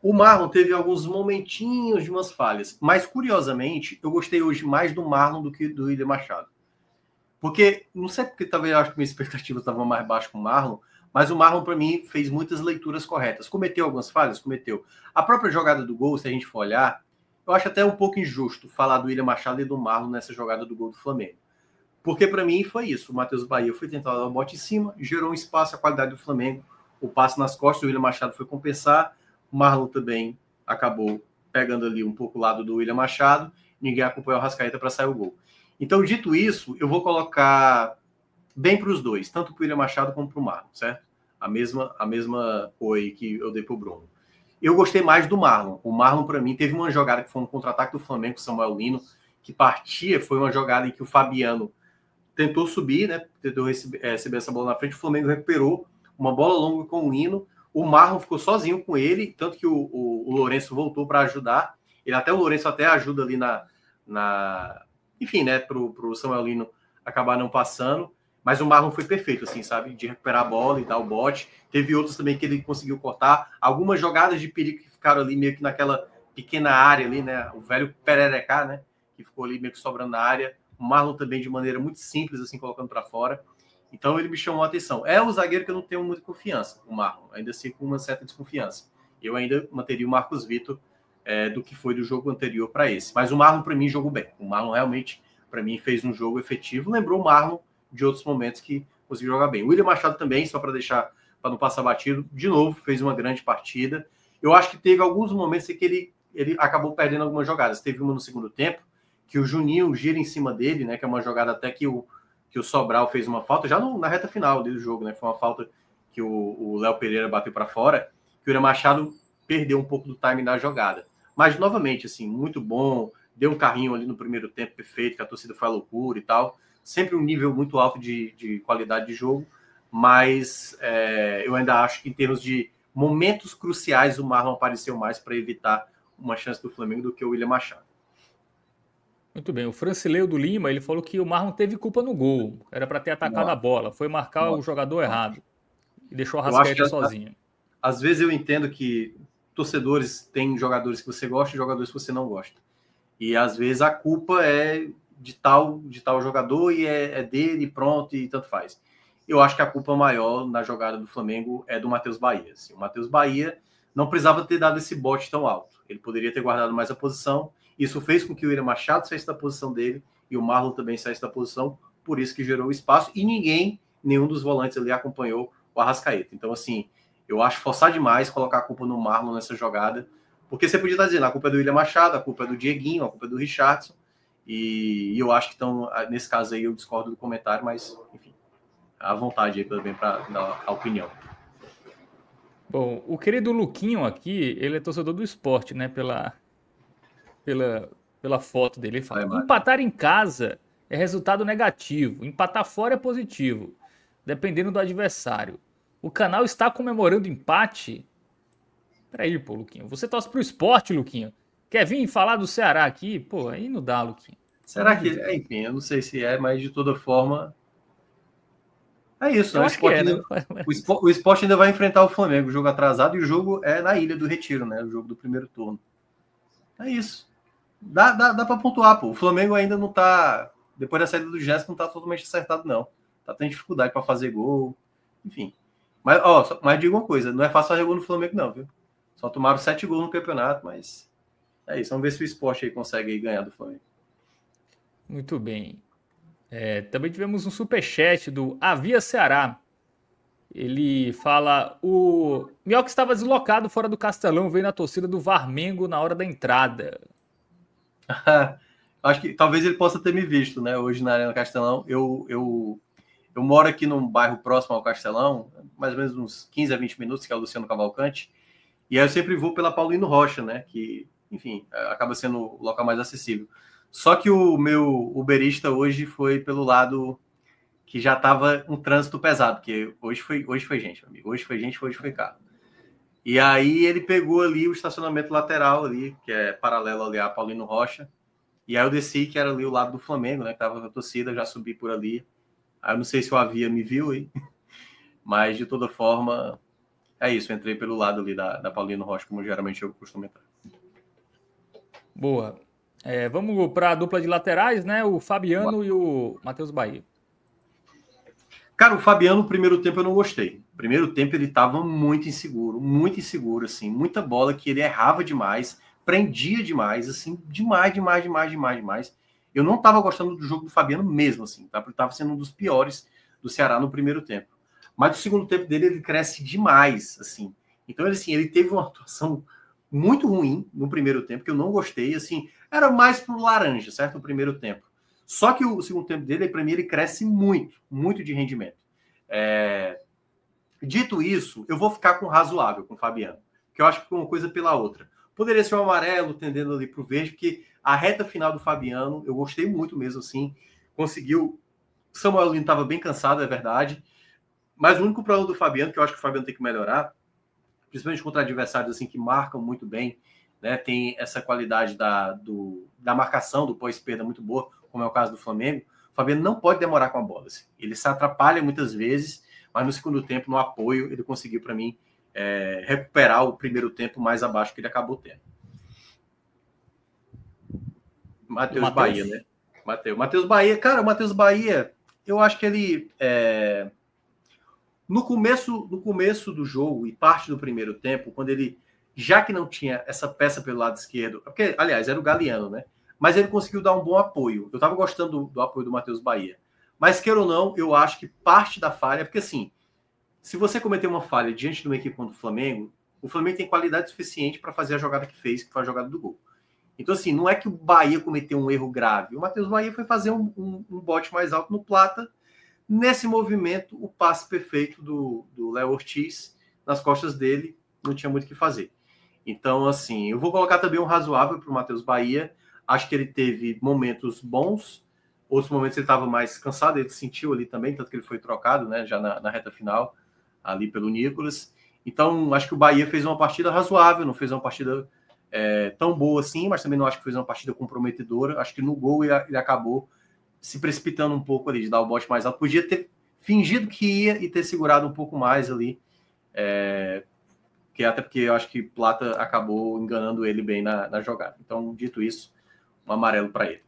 O Marlon teve alguns momentinhos de umas falhas, mas curiosamente, eu gostei hoje mais do Marlon do que do William Machado. Porque, não sei porque talvez eu acho que minha expectativa estava mais baixa com o Marlon, mas o Marlon, para mim, fez muitas leituras corretas. Cometeu algumas falhas? Cometeu. A própria jogada do gol, se a gente for olhar, eu acho até um pouco injusto falar do William Machado e do Marlon nessa jogada do gol do Flamengo. Porque, para mim, foi isso. O Matheus Bahia foi tentar dar o bote em cima, gerou um espaço, a qualidade do Flamengo, o passe nas costas, o William Machado foi compensar, o Marlon também acabou pegando ali um pouco o lado do William Machado, ninguém acompanhou o Arrascaeta para sair o gol. Então, dito isso, eu vou colocar bem para os dois, tanto para o William Machado como para o Marlon, certo? A mesma oi que eu dei para o Bruno. Eu gostei mais do Marlon. O Marlon, para mim, teve uma jogada que foi um contra-ataque do Flamengo com o Samuel Lino, que partia, foi uma jogada em que o Fabiano tentou subir, né? Tentou receber essa bola na frente, o Flamengo recuperou uma bola longa com o Lino, o Marlon ficou sozinho com ele, tanto que o Lourenço voltou para ajudar, o Lourenço até ajuda ali enfim, né, pro Samuel Lino acabar não passando, mas o Marlon foi perfeito, assim, sabe, de recuperar a bola e dar o bote. Teve outros também que ele conseguiu cortar, algumas jogadas de perigo que ficaram ali meio que naquela pequena área ali, né, o velho pererecá, né, que ficou ali meio que sobrando na área. O Marlon também de maneira muito simples, assim, colocando para fora. Então ele me chamou a atenção. É um zagueiro que eu não tenho muita confiança, o Marlon, ainda assim com uma certa desconfiança. Eu ainda manteria o Marcos Vitor do que foi do jogo anterior para esse. Mas o Marlon, para mim, jogou bem. O Marlon realmente, para mim, fez um jogo efetivo. Lembrou o Marlon de outros momentos que conseguiu jogar bem. O William Machado também, só para não passar batido, de novo, fez uma grande partida. Eu acho que teve alguns momentos em que ele acabou perdendo algumas jogadas. Teve uma no segundo tempo, que o Juninho gira em cima dele, né? Que é uma jogada até que o Sobral fez uma falta, já na reta final do jogo, né? Foi uma falta que o Léo Pereira bateu para fora, que o William Machado perdeu um pouco do time da jogada. Mas, novamente, assim, muito bom, deu um carrinho ali no primeiro tempo perfeito, que a torcida foi à loucura e tal. Sempre um nível muito alto de qualidade de jogo, mas eu ainda acho que em termos de momentos cruciais o Marlon apareceu mais para evitar uma chance do Flamengo do que o William Machado. Muito bem, o Francileu do Lima, ele falou que o Marlon teve culpa no gol, era para ter atacado a bola, foi marcar o jogador errado e deixou a Arrascaeta sozinho. Às vezes eu entendo que torcedores têm jogadores que você gosta e jogadores que você não gosta. E às vezes a culpa é de tal jogador e é dele, pronto, e tanto faz. Eu acho que a culpa maior na jogada do Flamengo é do Matheus Bahia. Assim, o Matheus Bahia não precisava ter dado esse bote tão alto. Ele poderia ter guardado mais a posição. Isso fez com que o William Machado saísse da posição dele e o Marlon também saísse da posição por isso que gerou o espaço, e nenhum dos volantes ali acompanhou o Arrascaeta. Então, assim, eu acho forçar demais colocar a culpa no Marlon nessa jogada, porque você podia estar dizendo, a culpa é do William Machado, a culpa é do Dieguinho, a culpa é do Richarlison, e eu acho que estão, nesse caso aí, eu discordo do comentário, mas, enfim, à vontade aí também para dar a opinião. Bom, o querido Luquinho aqui, ele é torcedor do esporte, né? Pela foto dele. Ele fala: empatar em casa é resultado negativo, empatar fora é positivo, dependendo do adversário. O canal está comemorando empate? Peraí, pô, Luquinho. Você torce pro esporte, Luquinho? Quer vir falar do Ceará aqui? Pô, aí não dá, Luquinho. Será que... Enfim, eu não sei se é, mas de toda forma... É isso, eu né? acho que é, né? O esporte ainda vai enfrentar o Flamengo, o jogo atrasado, e o jogo é na Ilha do Retiro, né? O jogo do primeiro turno. É isso. Dá para pontuar, pô. O Flamengo ainda não tá... Depois da saída do Gerson, não tá totalmente acertado, não. Tá tendo dificuldade para fazer gol. Enfim. Mas diga uma coisa, não é fácil fazer gol no Flamengo, não, viu? Só tomaram 7 gols no campeonato, mas é isso. Vamos ver se o esporte aí consegue ganhar do Flamengo. Muito bem. Também tivemos um superchat do Avia Ceará. Ele fala: o Minhoca estava deslocado fora do Castelão, veio na torcida do Varmengo na hora da entrada. Acho que talvez ele possa ter me visto, né? Hoje na Arena Castelão. Eu moro aqui num bairro próximo ao Castelão, mais ou menos uns 15 a 20 minutos, que é o Luciano Cavalcante. E aí eu sempre vou pela Paulino Rocha, né? Que, enfim, acaba sendo o local mais acessível. Só que o meu uberista hoje foi pelo lado que já estava um trânsito pesado, porque hoje foi gente, meu amigo. Hoje foi gente, hoje foi carro. E aí ele pegou ali o estacionamento lateral ali, que é paralelo ali a Paulino Rocha. E aí eu desci, que era ali o lado do Flamengo, né? Que tava na torcida, já subi por ali. Aí eu não sei se o Avia me viu aí, mas de toda forma, é isso. Eu entrei pelo lado ali da Paulino Rocha, como geralmente eu costumo entrar. Boa. Vamos para a dupla de laterais, né? O Fabiano e o Matheus Bahia. Cara, o Fabiano, no primeiro tempo eu não gostei. No primeiro tempo ele estava muito inseguro, assim, muita bola que ele errava demais, prendia demais, assim, demais. Eu não estava gostando do jogo do Fabiano mesmo, assim, tá? Ele estava sendo um dos piores do Ceará no primeiro tempo. Mas no segundo tempo dele ele cresce demais, assim. Então ele teve uma atuação muito ruim no primeiro tempo, que eu não gostei, assim, era mais pro laranja, certo? No primeiro tempo. Só que o segundo tempo dele, para mim, ele cresce muito de rendimento. Dito isso, eu vou ficar com razoável com o Fabiano, que eu acho que foi uma coisa pela outra. Poderia ser um amarelo, tendendo ali pro verde, porque a reta final do Fabiano, eu gostei muito mesmo, assim, conseguiu... O Samuel Lino estava bem cansado, é verdade, mas o único problema do Fabiano, que eu acho que o Fabiano tem que melhorar, principalmente contra adversários assim que marcam muito bem, né? Tem essa qualidade da marcação, do pós-perda muito boa, como é o caso do Flamengo. O Fabiano não pode demorar com a bola. Assim. Ele se atrapalha muitas vezes, mas no segundo tempo, no apoio, ele conseguiu, para mim, recuperar o primeiro tempo mais abaixo que ele acabou tendo. Matheus Bahia, né? Matheus Bahia, cara, o Matheus Bahia, eu acho que ele... No começo do jogo e parte do primeiro tempo, quando ele, já que não tinha essa peça pelo lado esquerdo, porque, aliás, era o Galeano, né? Mas ele conseguiu dar um bom apoio. Eu estava gostando do apoio do Matheus Bahia. Mas, queira ou não, eu acho que parte da falha, porque assim, se você cometer uma falha diante de uma equipe contra o Flamengo tem qualidade suficiente para fazer a jogada que fez, que foi a jogada do gol. Então, assim, não é que o Bahia cometeu um erro grave. O Matheus Bahia foi fazer um bote mais alto no Plata. Nesse movimento, o passe perfeito do Léo Ortiz nas costas dele, não tinha muito o que fazer. Então, assim, eu vou colocar também um razoável para o Matheus Bahia. Acho que ele teve momentos bons, outros momentos ele estava mais cansado, ele sentiu ali também, tanto que ele foi trocado, né, já na reta final, ali pelo Nicolas. Então, acho que o Bahia fez uma partida razoável, não fez uma partida tão boa assim, mas também não acho que fez uma partida comprometedora. Acho que no gol ele acabou se precipitando um pouco ali, de dar o bote mais alto. Podia ter fingido que ia e ter segurado um pouco mais ali, que até porque eu acho que Plata acabou enganando ele bem na jogada. Então, dito isso, um amarelo para ele.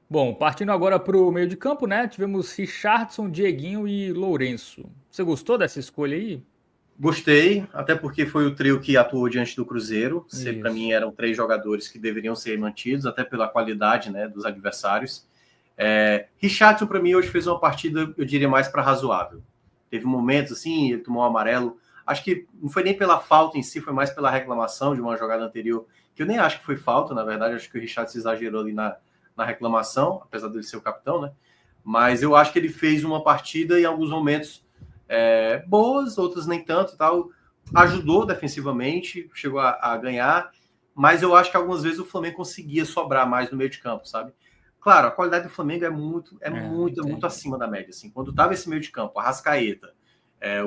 Bom, partindo agora para o meio de campo, né? Tivemos Richarlison, Dieguinho e Lourenço. Você gostou dessa escolha aí? Gostei, até porque foi o trio que atuou diante do Cruzeiro. Para mim eram 3 jogadores que deveriam ser mantidos, até pela qualidade, né, dos adversários. Richarlison, para mim, hoje fez uma partida, eu diria, mais para razoável. Teve momentos assim, ele tomou um amarelo. Acho que não foi nem pela falta em si, foi mais pela reclamação de uma jogada anterior, que eu nem acho que foi falta, na verdade. Acho que o Richarlison exagerou ali na reclamação, apesar dele ser o capitão, né? Mas eu acho que ele fez uma partida em alguns momentos boas, outras nem tanto e tal. Ajudou defensivamente, chegou a ganhar, mas eu acho que algumas vezes o Flamengo conseguia sobrar mais no meio de campo, sabe? Claro, a qualidade do Flamengo é muito acima da média. Assim. Quando estava esse meio de campo, a Arrascaeta,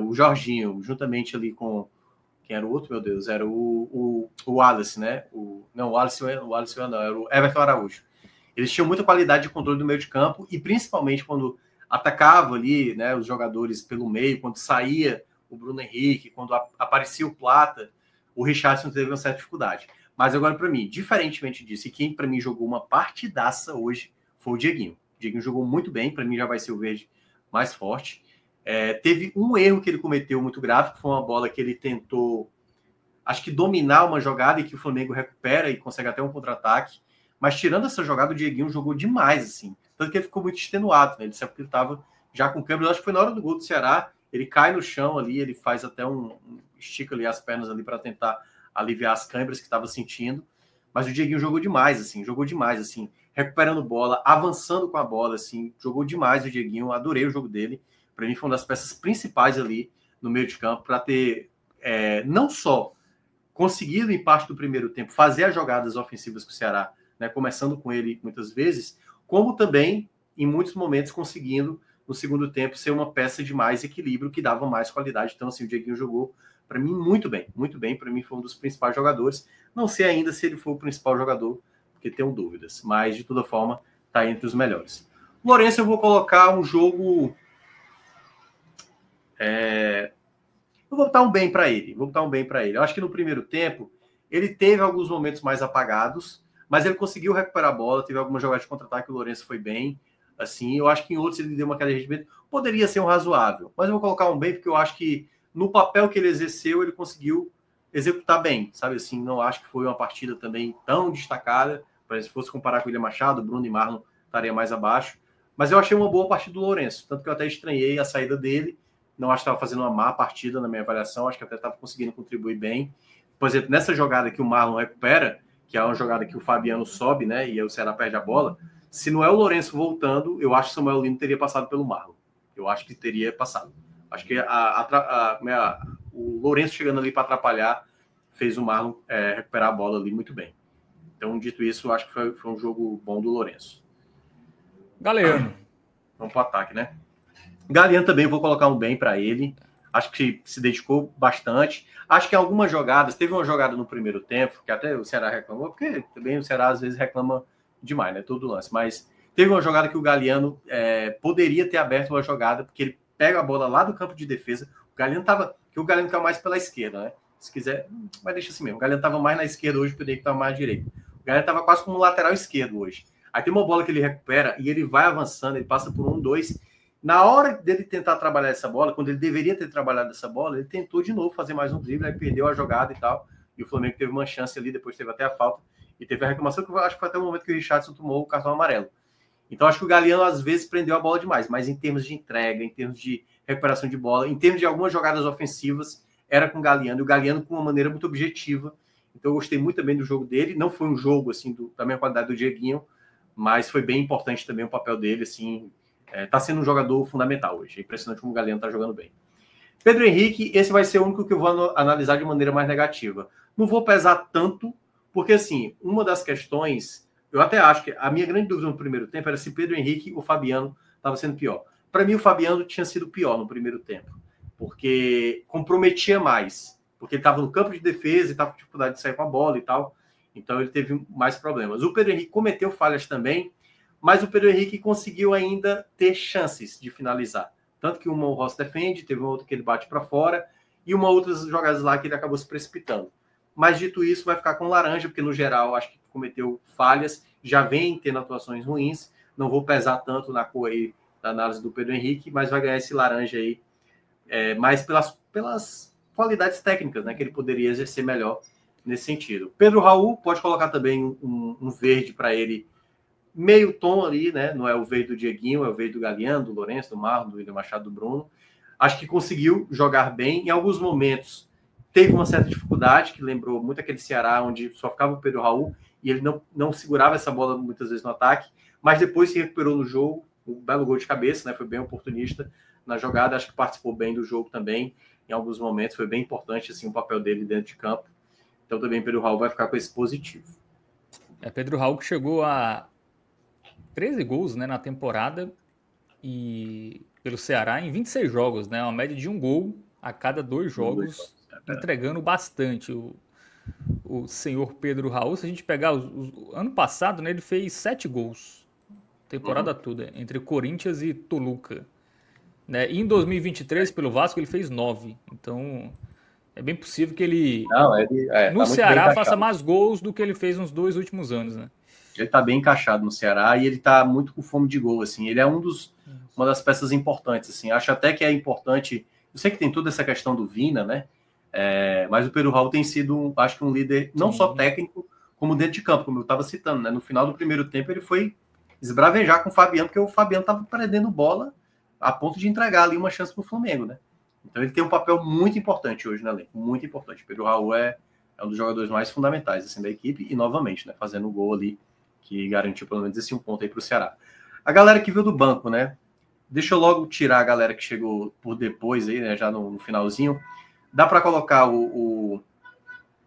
o Jorginho, juntamente ali com... Quem era o outro, meu Deus? Era o Wallace, né? O Wallace não, era o Everton Araújo. Eles tinham muita qualidade de controle do meio de campo e principalmente quando atacava ali, né, os jogadores pelo meio, quando saía o Bruno Henrique, quando aparecia o Plata, o Richarlison teve uma certa dificuldade. Mas agora, para mim, diferentemente disso, e quem para mim jogou uma partidaça hoje foi o Dieguinho. O Dieguinho jogou muito bem, para mim já vai ser o verde mais forte. Teve um erro que ele cometeu muito grave, que foi uma bola que ele tentou, acho que dominar uma jogada e que o Flamengo recupera e consegue até um contra-ataque. Mas tirando essa jogada, o Dieguinho jogou demais, assim. Tanto que ele ficou muito extenuado, né? Ele disse que ele estava já com câmbio. Eu acho que foi na hora do gol do Ceará, ele cai no chão ali, ele faz até estica ali as pernas ali para tentar aliviar as câimbras que estava sentindo. Mas o Dieguinho jogou demais, assim, recuperando bola, avançando com a bola, assim, jogou demais o Dieguinho, adorei o jogo dele. Para mim foi uma das peças principais ali no meio de campo para ter não só conseguido em parte do primeiro tempo fazer as jogadas ofensivas com o Ceará, né, começando com ele muitas vezes, como também, em muitos momentos, conseguindo, no segundo tempo, ser uma peça de mais equilíbrio, que dava mais qualidade. Então, assim, o Dieguinho jogou, para mim, muito bem. Para mim, foi um dos principais jogadores. Não sei ainda se ele foi o principal jogador, porque tenho dúvidas. Mas, de toda forma, está entre os melhores. Lourenço, eu vou colocar um jogo... Eu vou botar um bem para ele. Eu acho que no primeiro tempo, ele teve alguns momentos mais apagados, mas ele conseguiu recuperar a bola, teve algumas jogadas de contra-ataque, o Lourenço foi bem, assim, eu acho que em outros ele deu uma queda de rendimento, poderia ser um razoável, mas eu vou colocar um bem, porque eu acho que no papel que ele exerceu, ele conseguiu executar bem, sabe assim, não acho que foi uma partida também tão destacada, se fosse comparar com o William Machado, Bruno e Marlon estaria mais abaixo, mas eu achei uma boa partida do Lourenço, tanto que eu até estranhei a saída dele, não acho que estava fazendo uma má partida na minha avaliação, acho que até estava conseguindo contribuir bem, por exemplo, nessa jogada que o Marlon recupera, que é uma jogada que o Fabiano sobe, né, e aí o Ceará perde a bola, se não é o Lourenço voltando, eu acho que o Samuel Lino teria passado pelo Marlon. Eu acho que teria passado. Acho que o Lourenço chegando ali para atrapalhar fez o Marlon recuperar a bola ali muito bem. Então, dito isso, eu acho que foi um jogo bom do Lourenço. Galeano. Vamos para o ataque, né? Galeano também, vou colocar um bem para ele. Acho que se dedicou bastante. Acho que em algumas jogadas, teve uma jogada no primeiro tempo, que até o Ceará reclamou, porque também o Ceará às vezes reclama demais, né? Todo lance. Mas teve uma jogada que o Galeano poderia ter aberto uma jogada, porque ele pega a bola lá do campo de defesa. O Galeano estava mais pela esquerda, né? Se quiser, mas deixa assim mesmo. O Galeano estava mais na esquerda hoje, poderia estar mais à direita. O Galeano estava quase como lateral esquerdo hoje. Aí tem uma bola que ele recupera e ele vai avançando, ele passa por 1, 2. Na hora dele tentar trabalhar essa bola, quando ele deveria ter trabalhado essa bola, ele tentou de novo fazer mais um drible, aí perdeu a jogada e tal. E o Flamengo teve uma chance ali, depois teve até a falta. E teve a reclamação, que eu acho que foi até o momento que o Richarlison tomou o cartão amarelo. Então, acho que o Galeano, às vezes, prendeu a bola demais. Mas em termos de entrega, em termos de recuperação de bola, em termos de algumas jogadas ofensivas, era com o Galeano. E o Galeano com uma maneira muito objetiva. Então, eu gostei muito também do jogo dele. Não foi um jogo, assim, da mesma qualidade do Dieguinho, mas foi bem importante também o papel dele, assim. Tá sendo um jogador fundamental hoje. É impressionante como o Galeano tá jogando bem. Pedro Henrique, esse vai ser o único que eu vou analisar de maneira mais negativa. Não vou pesar tanto, porque, assim, uma das questões... Eu até acho que a minha grande dúvida no primeiro tempo era se Pedro Henrique ou Fabiano estava sendo pior. Para mim, o Fabiano tinha sido pior no primeiro tempo, porque comprometia mais, porque ele estava no campo de defesa e estava com dificuldade de sair com a bola e tal, então ele teve mais problemas. O Pedro Henrique cometeu falhas também, mas o Pedro Henrique conseguiu ainda ter chances de finalizar. Tanto que uma o Rossi defende, teve uma outra que ele bate para fora, e uma outras jogadas lá que ele acabou se precipitando. Mas, dito isso, vai ficar com laranja, porque, no geral, acho que cometeu falhas, já vem tendo atuações ruins, não vou pesar tanto na cor aí da análise do Pedro Henrique, mas vai ganhar esse laranja aí, mais pelas qualidades técnicas, né, que ele poderia exercer melhor nesse sentido. Pedro Raul pode colocar também um verde para ele, meio tom ali, né? Não é o veio do Dieguinho, é o veio do Galeano, do Lourenço, do Marlon, do William Machado, do Bruno. Acho que conseguiu jogar bem. Em alguns momentos teve uma certa dificuldade, que lembrou muito aquele Ceará, onde só ficava o Pedro Raul e ele não segurava essa bola muitas vezes no ataque, mas depois se recuperou no jogo, um belo gol de cabeça, né? Foi bem oportunista na jogada, acho que participou bem do jogo também, em alguns momentos, foi bem importante assim, o papel dele dentro de campo. Então também Pedro Raul vai ficar com esse positivo. Pedro Raul que chegou a 13 gols, né, na temporada e pelo Ceará em 26 jogos, né? Uma média de um gol a cada 2 jogos, entregando bastante o senhor Pedro Raul. Se a gente pegar ano passado, né, ele fez 7 gols, temporada toda, entre Corinthians e Toluca. Né? E em 2023, pelo Vasco, ele fez 9. Então, é bem possível que ele, no tá Ceará, faça mais gols do que ele fez nos 2 últimos anos, né? Ele tá bem encaixado no Ceará e ele tá muito com fome de gol, assim. Ele é uma das peças importantes, assim. Acho até que é importante. Eu sei que tem toda essa questão do Vina, né? Mas o Pedro Raul tem sido, acho que um líder não só técnico, como dentro de campo, como eu estava citando, né? No final do primeiro tempo ele foi esbravejar com o Fabiano, porque o Fabiano estava perdendo bola a ponto de entregar ali uma chance para o Flamengo, né? Então ele tem um papel muito importante hoje na elenco, muito importante. O Pedro Raul é um dos jogadores mais fundamentais assim, da equipe e, novamente, né, fazendo o gol ali que garantiu pelo menos esse um ponto aí para o Ceará. A galera que veio do banco, né? Deixa eu logo tirar a galera que chegou por depois aí, né? Já no finalzinho. Dá para colocar o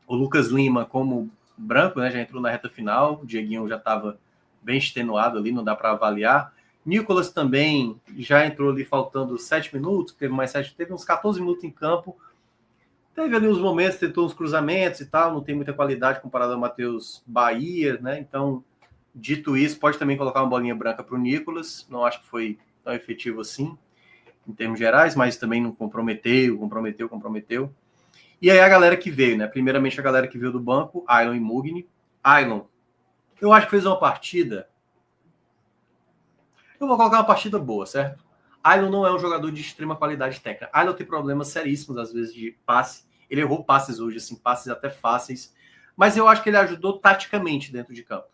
Lucas Lima como branco, né? Já entrou na reta final. O Dieguinho já estava bem extenuado ali, não dá para avaliar. Nicolas também já entrou ali faltando 7 minutos, teve mais 7, teve uns 14 minutos em campo. Teve ali uns momentos, tentou uns cruzamentos e tal, não tem muita qualidade comparado ao Matheus Bahia, né? Então, dito isso, pode também colocar uma bolinha branca para o Nicolas. Não acho que foi tão efetivo assim, em termos gerais, mas também não comprometeu. E aí a galera que veio, né? Primeiramente a galera que veio do banco, Ailon e Mugni. Ailon, eu acho que fez uma partida. Eu vou colocar uma partida boa, certo? Ailon não é um jogador de extrema qualidade técnica. Ailon tem problemas seríssimos, às vezes, de passe. Ele errou passes hoje, assim, passes até fáceis. Mas eu acho que ele ajudou taticamente dentro de campo.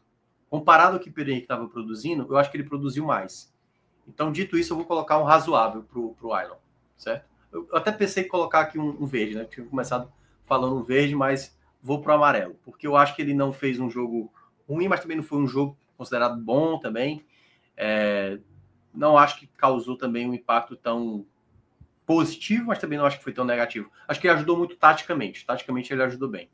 Comparado ao que o Pedro Henrique estava produzindo, eu acho que ele produziu mais. Então, dito isso, eu vou colocar um razoável pro Ailon, certo? Eu até pensei em colocar aqui um verde, né? Eu tinha começado falando um verde, mas vou pro amarelo. Porque eu acho que ele não fez um jogo ruim, mas também não foi um jogo considerado bom também. Não acho que causou também um impacto tão positivo, mas também não acho que foi tão negativo. Acho que ele ajudou muito taticamente. Taticamente ele ajudou bem.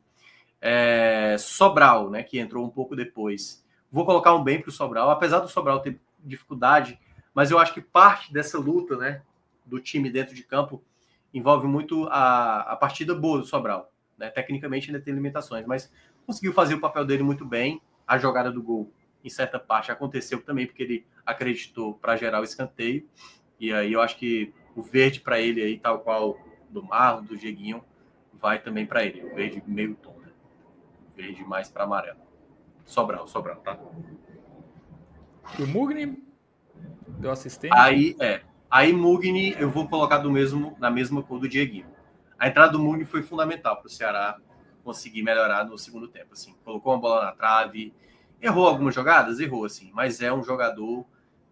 Sobral, né, que entrou um pouco depois. Vou colocar um bem para o Sobral, apesar do Sobral ter dificuldade, mas eu acho que parte dessa luta, né, do time dentro de campo envolve muito a partida boa do Sobral. Né? Tecnicamente ainda tem limitações, mas conseguiu fazer o papel dele muito bem. A jogada do gol, em certa parte, aconteceu também porque ele acreditou para gerar o escanteio. E aí eu acho que o verde para ele aí, tal qual do Marlon, do Dieguinho, vai também para ele. O verde meio tom, né? Verde mais para amarelo. Sobral, tá? E o Mugni deu assistência. Aí Mugni eu vou colocar na mesma cor do Dieguinho. A entrada do Mugni foi fundamental para o Ceará conseguir melhorar no segundo tempo. Assim. Colocou uma bola na trave, errou algumas jogadas, assim, mas é um jogador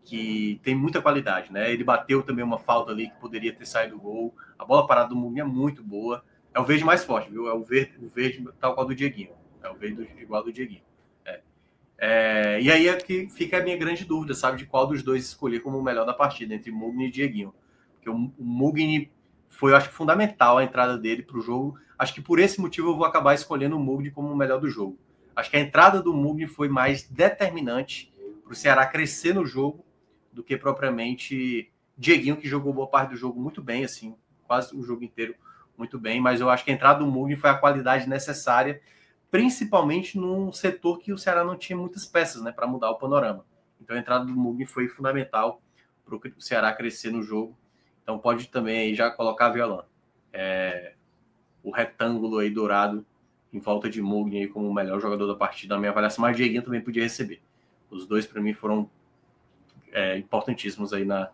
que tem muita qualidade, né? Ele bateu também uma falta ali que poderia ter saído do gol. A bola parada do Mugni é muito boa. É o verde mais forte, viu? É o verde tal qual do Dieguinho. É o verde igual do Dieguinho. E aí é que fica a minha grande dúvida, sabe? De qual dos dois escolher como o melhor da partida, entre Mugni e Dieguinho. Porque o Mugni foi, eu acho, fundamental a entrada dele para o jogo. Acho que por esse motivo eu vou acabar escolhendo o Mugni como o melhor do jogo. Acho que a entrada do Mugni foi mais determinante para o Ceará crescer no jogo do que propriamente Dieguinho, que jogou boa parte do jogo muito bem, assim, quase o jogo inteiro muito bem. Mas eu acho que a entrada do Mugni foi a qualidade necessária, principalmente num setor que o Ceará não tinha muitas peças, né, para mudar o panorama. Então a entrada do Mugni foi fundamental para o Ceará crescer no jogo. Então pode também já colocar violão. O retângulo aí dourado em volta de Mugni aí como o melhor jogador da partida, na minha avaliação, mas Dieguinho também podia receber. Os dois, para mim, foram importantíssimos aí na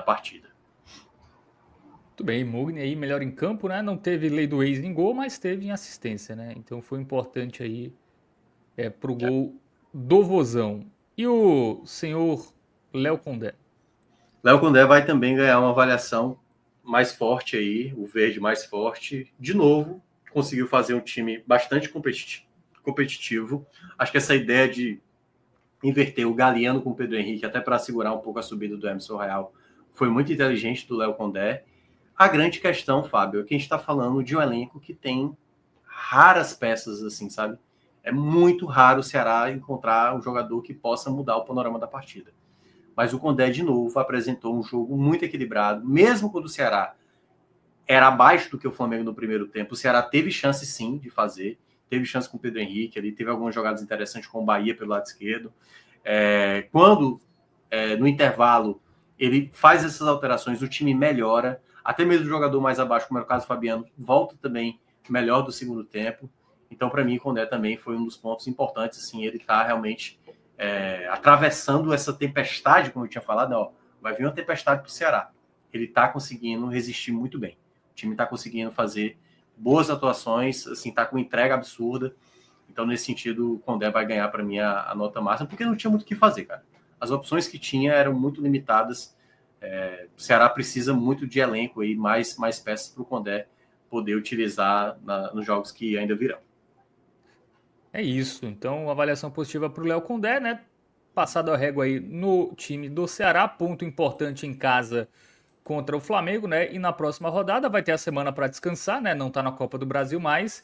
partida. Muito bem, Mugni aí melhor em campo, né? Não teve lei do ex em gol, mas teve em assistência, né? Então foi importante aí pro gol do Vozão. E o senhor Léo Condé? Léo Condé vai também ganhar uma avaliação mais forte aí, o verde mais forte. De novo, conseguiu fazer um time bastante competitivo. Acho que essa ideia de inverter o Galeano com o Pedro Henrique, até para segurar um pouco a subida do Emerson Royal, foi muito inteligente do Léo Condé. A grande questão, Fábio, é que a gente está falando de um elenco que tem raras peças, assim, sabe? É muito raro o Ceará encontrar um jogador que possa mudar o panorama da partida. Mas o Condé, de novo, apresentou um jogo muito equilibrado, mesmo quando o Ceará era abaixo do que o Flamengo no primeiro tempo. O Ceará teve chance, sim, de fazer. Teve chance com o Pedro Henrique, ele teve algumas jogadas interessantes com o Bahia pelo lado esquerdo. Quando, no intervalo, ele faz essas alterações, o time melhora. Até mesmo o jogador mais abaixo, como era o caso do Fabiano, volta também melhor do segundo tempo. Então, para mim, o Condé também foi um dos pontos importantes. Assim, ele está realmente atravessando essa tempestade, como eu tinha falado. Ó, vai vir uma tempestade para o Ceará. Ele está conseguindo resistir muito bem. O time está conseguindo fazer boas atuações, assim, está com entrega absurda. Então, nesse sentido, o Condé vai ganhar para mim a nota máxima, porque não tinha muito o que fazer, cara. As opções que tinha eram muito limitadas. O Ceará precisa muito de elenco aí, mais peças para o Condé poder utilizar nos jogos que ainda virão. É isso. Então, avaliação positiva para o Léo Condé, né? Passado a régua aí no time do Ceará, ponto importante em casa contra o Flamengo, né? E na próxima rodada vai ter a semana para descansar, né? Não tá na Copa do Brasil mais.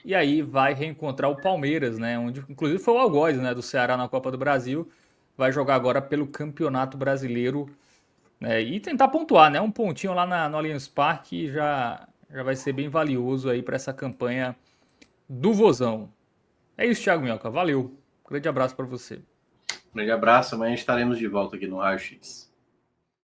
E aí vai reencontrar o Palmeiras, né? Onde inclusive foi o algoz, né, do Ceará na Copa do Brasil. Vai jogar agora pelo Campeonato Brasileiro, né? E tentar pontuar, né? Um pontinho lá no Allianz Parque já vai ser bem valioso aí para essa campanha do Vozão. É isso, Thiago Minhoca. Valeu. Grande abraço para você. Grande abraço. Amanhã estaremos de volta aqui no Raio X.